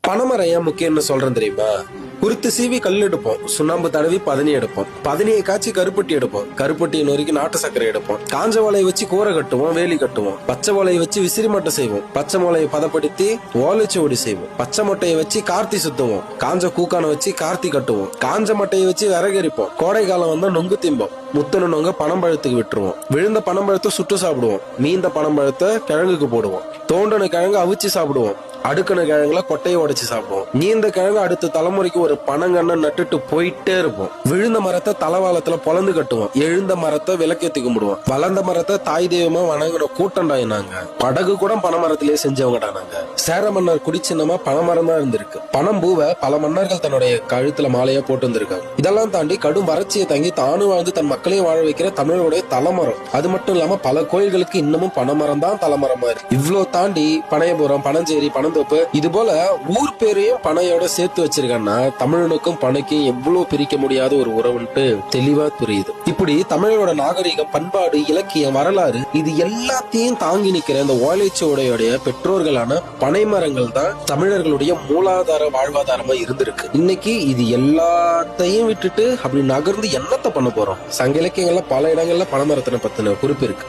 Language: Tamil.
பனைமரம் ஏன் முக்கியம்னு சொல்றேன் தெரியுமா? குருத்து சீவி கல் எடுப்போம், சுண்ணாம்பு தடவி பதனி எடுப்போம், பதனியை காய்ச்சி கருப்பட்டி எடுப்போம், கருப்பட்டியை நொறுக்கி நாட்டு சர்க்கரை எடுப்போம், காஞ்ச ஓலையை வச்சு கூரை கட்டுவோம், வேலி கட்டுவோம், பச்சை ஓலையை வச்சு விசிறி மட்டை செய்வோம், பச்சை மொளையை பதப்படுத்தி ஓலைச்சுவடி செய்வோம், பச்சை மட்டையை வச்சு கார்த்தி சுத்துவோம், காஞ்ச கூக்கான வச்சு கார்த்தி கட்டுவோம், காஞ்ச மட்டையை வச்சு விறகரிப்போம், கோடை காலம் வந்தா நொங்கு திம்போம், முத்தனு நொங்க பனம்பழத்துக்கு விட்டுருவோம், விழுந்த பனம்பழத்தை சுட்டு சாப்பிடுவோம், மீந்த பனம்பழத்தை கிழங்குக்கு போடுவோம், தோண்டன கிழங்கு அவிச்சு சாப்பிடுவோம், அடுக்கண கிழங்குல கொட்டையை உடைச்சு சாப்பிடுவோம், நீந்த கிழங்கு அடுத்த தலைமுறைக்கு ஒரு பனங்கண்ண நட்டுட்டு போயிட்டே இருப்போம், விழுந்த மரத்தை தலவாளத்துல பொலந்து கட்டுவோம், எழுந்த மரத்தை விளக்கேத்தி கும்பிடுவோம், வளர்ந்த மரத்தை தாய் தெய்வமா வணங்குற கூட்டம்டா நாங்க. படகு கூட பனைமரத்திலேயே செஞ்சவங்கடா நாங்க. சேர மன்னர் குடிச்சின்னமா பனைமரம் தான் இருந்திருக்கு. பனம்பூவை பல மன்னர்கள் தன்னுடைய கழுத்துல மாலையா போட்டு வந்திருக்காங்க. இதெல்லாம் தாண்டி கடும் வறட்சியை தாங்கி தானும் வாழ்ந்து தன் மக்களையும் வாழ வைக்கிற தமிழருடைய தலைமரம். அது மட்டும் இல்லாம பல கோயில்களுக்கு இன்னமும் பனைமரம் தான் தலைமரமா இருக்கு. இவ்வளவு தாண்டி பனையபுரம், பனஞ்சேரி, பனந்தோப்பு இது போல ஊர் பேரையும் பனையோட சேர்த்து வச்சிருக்காங்கன்னா தமிழனுக்கும் பனைக்கும் எவ்வளவு பிரிக்க முடியாத ஒரு உறவுன்ட்டு தெளிவா புரியுது. இப்படி தமிழரோட நாகரிகம், பண்பாடு, இலக்கியம், வரலாறு இது எல்லாத்தையும் தாங்கி நிக்கிற இந்த ஓலைச்சுவடையோடைய பெற்றோர்களான பனைமரங்கள் தான் தமிழர்களுடைய மூலாதார வாழ்வாதாரமா இருந்திருக்கு. இன்னைக்கு இது எல்லாத்தையும் விட்டுட்டு அப்படி நகர்ந்து என்னத்தை பண்ண போறோம்? சங்க இலக்கியங்கள்ல பல இடங்கள்ல பனைமரத்தினை பத்தின குறிப்பு இருக்கு.